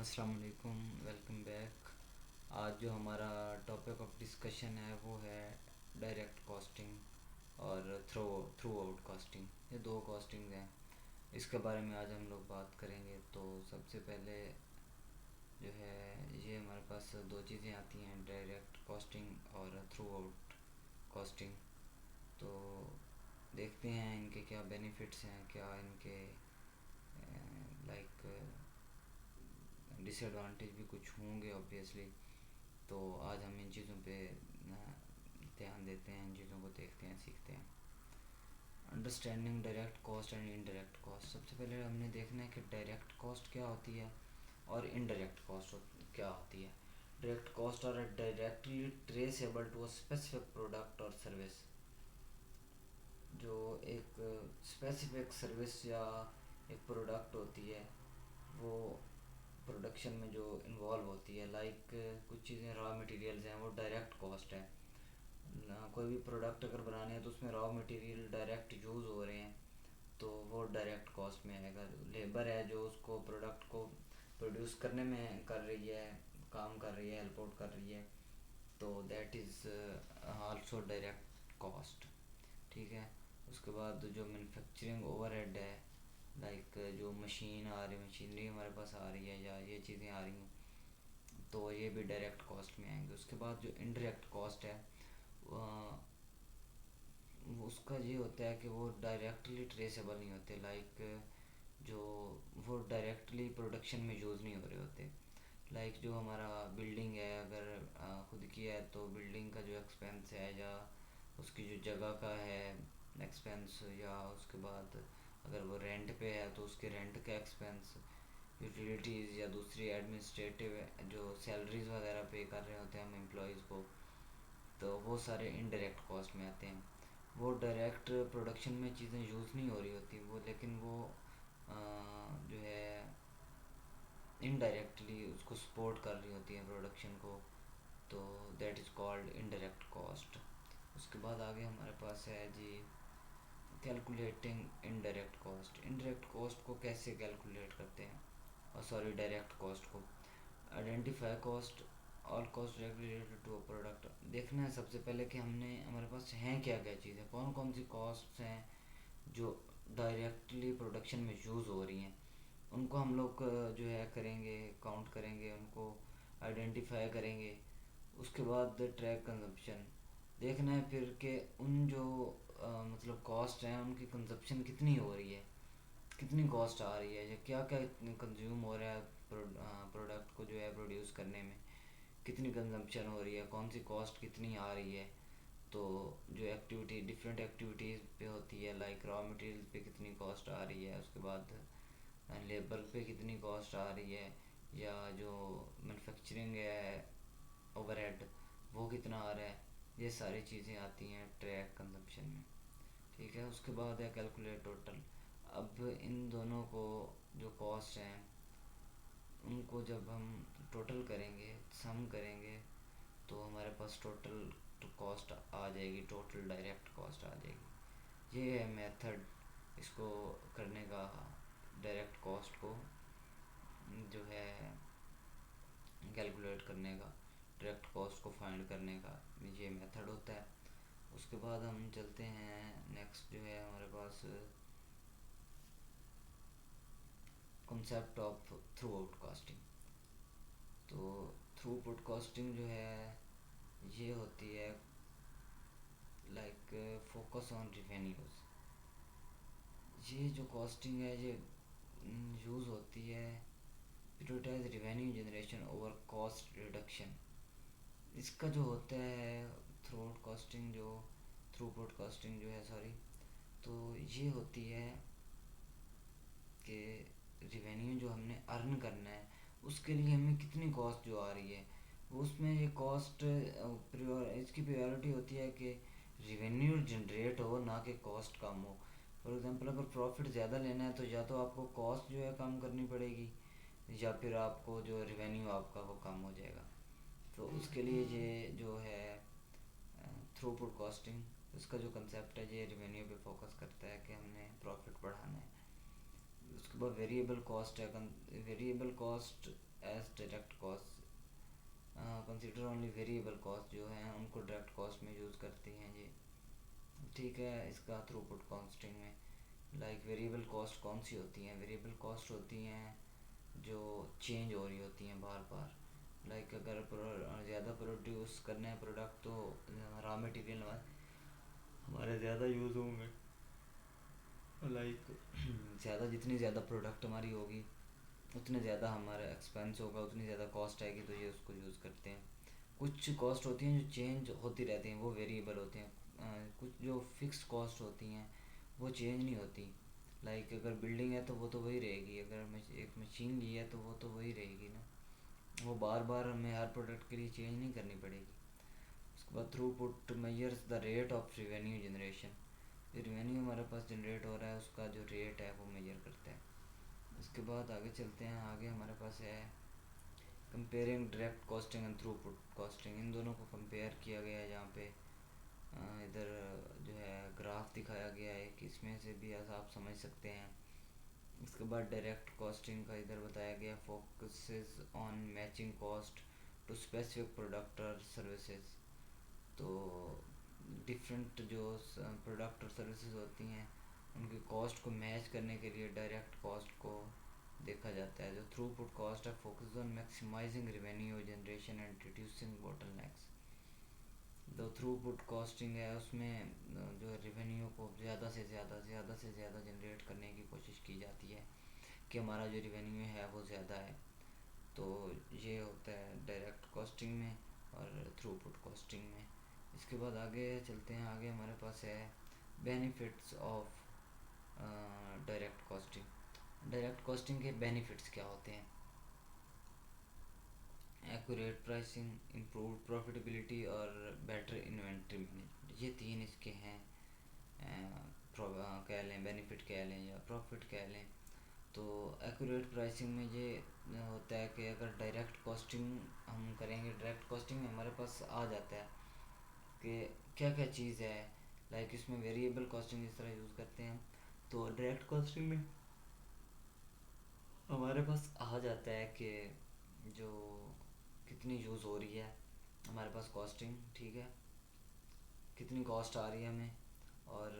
अस्सलाम वालेकुम, welcome back. आज जो हमारा टॉपिक ऑफ डिस्कशन है वो है डायरेक्ट कॉस्टिंग और थ्रू आउट कॉस्टिंग। ये दो कॉस्टिंग हैं, इसके बारे में आज हम लोग बात करेंगे। तो सबसे पहले जो है ये हमारे पास दो चीज़ें आती हैं, डायरेक्ट कॉस्टिंग और थ्रू आउट कॉस्टिंग। तो देखते हैं इनके क्या बेनिफिट्स हैं, क्या इनके लाइक डिसएडवांटेज भी कुछ होंगे ऑब्वियसली। तो आज हम इन चीज़ों पे ध्यान देते हैं, इन चीज़ों को देखते हैं, सीखते हैं। Understanding direct cost and indirect cost. सबसे पहले हमने देखना है कि डायरेक्ट कॉस्ट क्या होती है और इनडायरेक्ट कॉस्ट क्या होती है। Direct cost are directly traceable to a specific product और सर्विस। जो एक स्पेसिफिक सर्विस या एक प्रोडक्ट होती है वो प्रोडक्शन में जो इन्वॉल्व होती है, लाइक कुछ चीज़ें रॉ मटेरियल्स हैं, वो डायरेक्ट कॉस्ट है ना। कोई भी प्रोडक्ट अगर बनाने है तो उसमें रॉ मटेरियल डायरेक्ट यूज़ हो रहे हैं तो वो डायरेक्ट कॉस्ट में आएगा। लेबर है जो उसको प्रोडक्ट को प्रोड्यूस करने में कर रही है, काम कर रही है, हेल्प आउट कर रही है, तो that is also direct cost. ठीक है। उसके बाद जो मैन्युफैक्चरिंग ओवरहेड है, लाइक जो मशीन आ रही, मशीनरी हमारे पास आ रही है या ये चीज़ें आ रही हैं, तो ये भी डायरेक्ट कॉस्ट में आएंगे। उसके बाद जो इनडायरेक्ट कॉस्ट है उसका ये होता है कि वो डायरेक्टली ट्रेसेबल नहीं होते, लाइक जो वो डायरेक्टली प्रोडक्शन में यूज़ नहीं हो रहे होते। लाइक जो हमारा बिल्डिंग है, अगर खुद की है तो बिल्डिंग का जो एक्सपेंस है या उसकी जो जगह का है एक्सपेंस, या उसके बाद अगर वो रेंट पे है तो उसके रेंट का एक्सपेंस, यूटिलिटीज़ या दूसरी एडमिनिस्ट्रेटिव जो सैलरीज वगैरह पे कर रहे होते हैं हम एम्प्लॉयज़ को, तो वो सारे इनडायरेक्ट कॉस्ट में आते हैं। वो डायरेक्ट प्रोडक्शन में चीज़ें यूज़ नहीं हो रही होती वो, लेकिन वो जो है इनडायरेक्टली उसको सपोर्ट कर रही होती हैं प्रोडक्शन को, तो that is called indirect cost. उसके बाद आगे हमारे पास है जी calculating indirect cost. Indirect cost को कैसे कैलकुलेट करते हैं, और सॉरी डायरेक्ट कॉस्ट को। Identify cost, all cost directly related to a product. देखना है सबसे पहले कि हमने हमारे पास हैं क्या क्या चीज़ें, कौन कौन सी कॉस्ट हैं जो डायरेक्टली प्रोडक्शन में यूज़ हो रही हैं, उनको हम लोग जो है करेंगे, काउंट करेंगे, उनको आइडेंटिफाई करेंगे। उसके बाद ट्रैक कंजप्शन देखना है फिर कि उन जो मतलब कॉस्ट हैं उनकी कंजप्शन कितनी हो रही है, कितनी कॉस्ट आ रही है, या क्या क्या कंज्यूम हो रहा है प्रोडक्ट को जो है प्रोड्यूस करने में, कितनी कंजम्पशन हो रही है, कौन सी कॉस्ट कितनी आ रही है। तो जो एक्टिविटी डिफरेंट एक्टिविटीज़ पे होती है, लाइक रॉ मटेरियल पे कितनी कॉस्ट आ रही है, उसके बाद लेबर पे कितनी कॉस्ट आ रही है, या जो मैन्युफैक्चरिंग है ओवरहेड वो कितना आ रहा है, ये सारी चीज़ें आती हैं ट्रैक कंजम्पशन में। ठीक है। उसके बाद है कैलकुलेट टोटल। अब इन दोनों को जो कॉस्ट हैं उनको जब हम टोटल करेंगे, सम करेंगे, तो हमारे पास टोटल कॉस्ट आ जाएगी, टोटल डायरेक्ट कॉस्ट आ जाएगी। ये है मेथड इसको करने का, डायरेक्ट कॉस्ट को जो है कैलकुलेट करने का, डायरेक्ट कॉस्ट को फाइंड करने का ये मेथड होता है। उसके बाद हम चलते हैं नेक्स्ट, जो है हमारे पास concept of throughout costing. तो थ्रू आउट कॉस्टिंग जो है ये होती है लाइक फोकस ऑन रिवेन्यूज़। ये जो कॉस्टिंग है ये यूज़ होती है, prioritise revenue generation over cost reduction. इसका जो होता है थ्रू आउट कॉस्टिंग जो है सॉरी, तो ये होती है कि रिवेन्यू जो हमने अर्न करना है उसके लिए हमें कितनी कॉस्ट जो आ रही है, उसमें ये कॉस्ट इसकी प्रायोरिटी होती है कि रिवेन्यू जनरेट हो, ना कि कॉस्ट कम हो। फॉर एग्जांपल अगर प्रॉफिट ज़्यादा लेना है तो या तो आपको कॉस्ट जो है कम करनी पड़ेगी, या फिर आपको जो रिवेन्यू आपका वो कम हो जाएगा। तो उसके लिए ये जो है थ्रूपुट कॉस्टिंग, इसका जो कंसेप्ट है ये रिवेन्यू पे फोकस करता है कि हमने प्रॉफिट बढ़ाना है। उसके बाद वेरिएबल कॉस्ट है। Variable cost as direct cost, consider only variable cost जो हैं उनको डायरेक्ट कॉस्ट में यूज़ करती हैं जी। ठीक है, इसका थ्रूपुट कॉस्टिंग में लाइक वेरिएबल कॉस्ट कौन सी होती हैं? वेरिएबल कॉस्ट होती हैं जो चेंज हो रही होती हैं बार बार। लाइक अगर ज़्यादा प्रोड्यूस करना है प्रोडक्ट तो रॉ मटेरियल हमारे ज़्यादा यूज़ होंगे। लाइक ज़्यादा जितनी ज़्यादा प्रोडक्ट हमारी होगी उतने ज़्यादा हमारा एक्सपेंस होगा, उतनी ज़्यादा कॉस्ट आएगी, तो ये उसको यूज़ करते हैं। कुछ कॉस्ट होती हैं जो चेंज होती रहती हैं, वो वेरिएबल होती हैं। कुछ जो फिक्स्ड कॉस्ट होती हैं वो चेंज नहीं होती। लाइक अगर बिल्डिंग है तो वो तो वही रहेगी, अगर एक मशीन ली है तो वो तो वही रहेगी ना, वो बार बार हमें हर प्रोडक्ट के लिए चेंज नहीं करनी पड़ेगी। उसके बाद throughput measures the rate of revenue generation, जो रिवेन्यू हमारे पास जनरेट हो रहा है उसका जो रेट है वो मेजर करता है। उसके बाद आगे चलते हैं, आगे हमारे पास है comparing direct costing and throughput costing. इन दोनों को कंपेयर किया गया है, जहाँ पे इधर जो है ग्राफ दिखाया गया है कि इसमें से भी ऐसा आप समझ सकते हैं। इसके बाद डायरेक्ट कॉस्टिंग का इधर बताया गया, focuses on matching cost to specific product और सर्विसेज। तो डिफरेंट जो प्रोडक्ट और सर्विसेज होती हैं उनकी कॉस्ट को मैच करने के लिए डायरेक्ट कॉस्ट को देखा जाता है। जो थ्रूपुट कॉस्ट है focus on maximising revenue generation and reducing bottlenecks. जो थ्रूपुट कॉस्टिंग है उसमें जो रेवेन्यू को ज़्यादा से ज़्यादा जनरेट करने की कोशिश की जाती है कि हमारा जो रेवेन्यू है वो ज़्यादा है। तो ये होता है डायरेक्ट कॉस्टिंग में और थ्रूपुट कॉस्टिंग में। इसके बाद आगे चलते हैं, आगे हमारे पास है benefits of direct costing. Direct costing के बेनिफिट्स क्या होते हैं? एक्यूरेट प्राइसिंग, इम्प्रूव प्रॉफिटेबिलिटी और बेटर इन्वेंट्री मैनेजमेंट, ये तीन इसके हैं। कह लें बेनिफिट कह लें या प्रॉफिट कह लें। तो एक्यूरेट प्राइसिंग में ये होता है कि अगर डायरेक्ट कॉस्टिंग हम करेंगे, डायरेक्ट कॉस्टिंग में हमारे पास आ जाता है कि क्या क्या चीज़ है। लाइक इसमें वेरिएबल कॉस्टिंग इस तरह यूज़ करते हैं, तो डायरेक्ट कॉस्टिंग में हमारे पास आ जाता है कि जो कितनी यूज़ हो रही है हमारे पास कॉस्टिंग, ठीक है, कितनी कॉस्ट आ रही है हमें और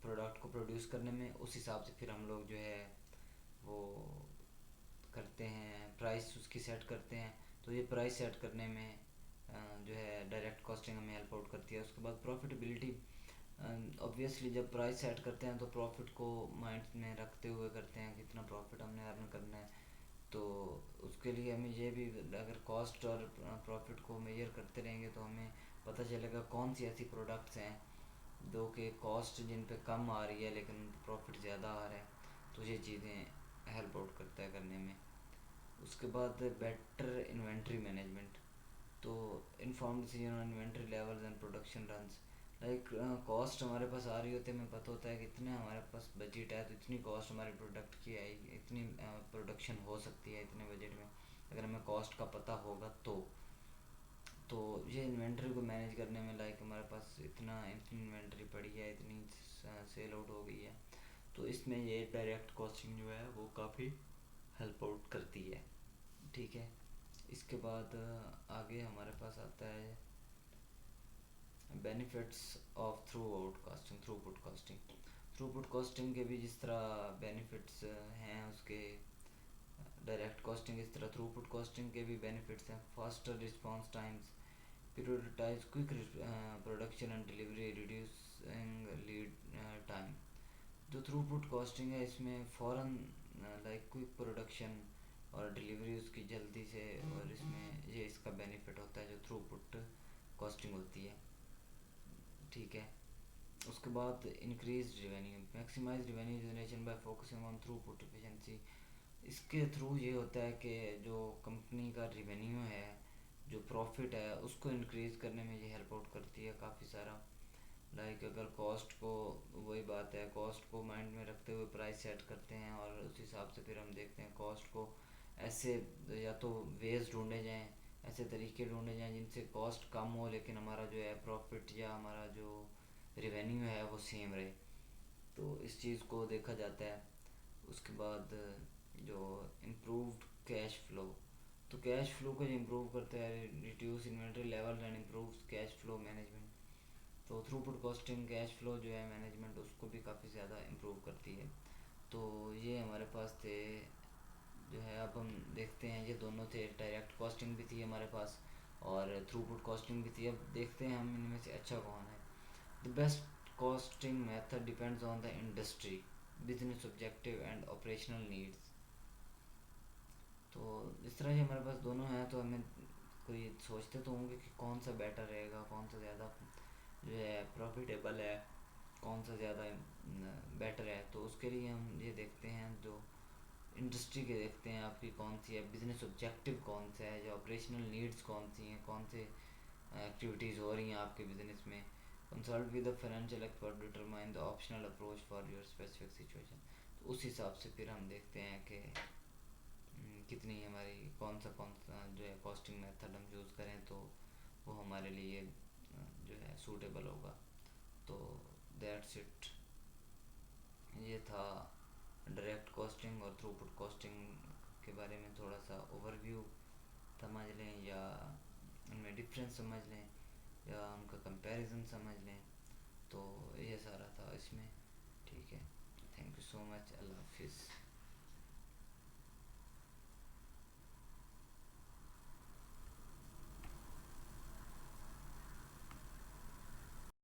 प्रोडक्ट को प्रोड्यूस करने में, उस हिसाब से फिर हम लोग जो है वो करते हैं, प्राइस उसकी सेट करते हैं। तो ये प्राइस सेट करने में जो है डायरेक्ट कॉस्टिंग हमें हेल्प आउट करती है। उसके बाद प्रॉफिटेबिलिटी, ऑब्वियसली जब प्राइस सेट करते हैं तो प्रॉफिट को माइंड में रखते हुए करते हैं, कितना प्रॉफिट हमने अर्न करना है। तो उसके लिए हमें ये भी, अगर कॉस्ट और प्रॉफिट को मेजर करते रहेंगे तो हमें पता चलेगा कौन सी ऐसी प्रोडक्ट्स हैं दो के कॉस्ट जिन पे कम आ रही है लेकिन प्रॉफिट ज़्यादा आ रहा है। तो ये चीज़ें हेल्प आउट करता है करने में। उसके बाद बेटर इन्वेंट्री मैनेजमेंट, तो inform decision on inventory levels and production runs. Like cost हमारे पास आ रही होती है, हमें पता होता है कि इतने हमारे पास बजट है तो इतनी कॉस्ट हमारे प्रोडक्ट की आएगी, इतनी प्रोडक्शन हो सकती है इतने बजट में, अगर हमें कॉस्ट का पता होगा तो ये इन्वेंट्री को मैनेज करने में, लाइक हमारे पास इतनी इन्वेंट्री पड़ी है, इतनी सेल आउट हो गई है, तो इसमें ये डायरेक्ट कॉस्टिंग जो है वो काफ़ी हेल्प आउट करती है। ठीक है, इसके बाद आगे हमारे पास आता है benefits of throughput costing. Throughput costing के भी जिस तरह बेनिफिट्स हैं उसके डायरेक्ट कॉस्टिंग, इस तरह थ्रूपुट कॉस्टिंग के भी बेनिफिट्स हैं। Faster response times, prioritize quick production and delivery, reducing lead time। जो थ्रूपुट कॉस्टिंग है इसमें फ़ौरन लाइक क्विक प्रोडक्शन और डिलीवरी उसकी जल्दी से, और इसमें ये इसका बेनिफिट होता है जो थ्रूपुट कॉस्टिंग होती है। ठीक है, उसके बाद increase revenue, maximise revenue generation by focusing on throughput efficiency. इसके थ्रू ये होता है कि जो कंपनी का रिवेन्यू है, जो प्रॉफिट है, उसको इंक्रीज़ करने में ये हेल्प आउट करती है काफ़ी सारा। लाइक अगर कॉस्ट को, वही बात है, कॉस्ट को माइंड में रखते हुए प्राइस सेट करते हैं और उस हिसाब से फिर हम देखते हैं कॉस्ट को ऐसे, या तो वेज ढूंढे जाएं, ऐसे तरीके ढूंढे जाएं जिनसे कॉस्ट कम हो लेकिन हमारा जो है प्रॉफिट या हमारा जो रिवेन्यू है वो सेम रहे। तो इस चीज़ को देखा जाता है। उसके बाद जो इम्प्रूव्ड कैश फ्लो, तो कैश फ्लो को इम्प्रूव करता है, reduce inventory level and improve cash flow management. तो थ्रूपुट कॉस्टिंग कैश फ्लो जो है मैनेजमेंट उसको भी काफ़ी ज़्यादा इम्प्रूव करती है। तो ये हमारे पास थे जो है। अब हम देखते हैं, ये दोनों थे, डायरेक्ट कॉस्टिंग भी थी हमारे पास और थ्रूपुट कॉस्टिंग भी थी। अब देखते हैं हम इनमें से अच्छा कौन है। The best costing method depends on the industry, business objective and operational needs. तो इस तरह से हमारे पास दोनों हैं, तो हमें कोई सोचते तो होंगे कि कौन सा बेटर रहेगा, कौन सा ज़्यादा जो है प्रॉफिटेबल है, कौन सा ज़्यादा बेटर है। तो उसके लिए हम ये देखते हैं, जो इंडस्ट्री के देखते हैं आपकी कौन सी है, बिजनेस ऑब्जेक्टिव कौन सा है, जो ऑपरेशनल नीड्स कौन सी हैं, कौन से एक्टिविटीज़ हो रही हैं आपके बिजनेस में। Consult with the financial expert determine the optional approach for your specific situation. तो उस हिसाब से फिर हम देखते हैं कि कितनी हमारी कौन सा जो है कॉस्टिंग मेथड हम यूज़ करें तो वो हमारे लिए जो है सूटेबल होगा। तो दैट्स इट। ये था डायरेक्ट कॉस्टिंग और थ्रूपुट कॉस्टिंग के बारे में थोड़ा सा ओवरव्यू समझ लें, या उनमें डिफरेंस समझ लें, या उनका कंपैरिजन समझ लें। तो ये सारा था इसमें। ठीक है, थैंक यू सो मच, अल्लाह हाफिज़।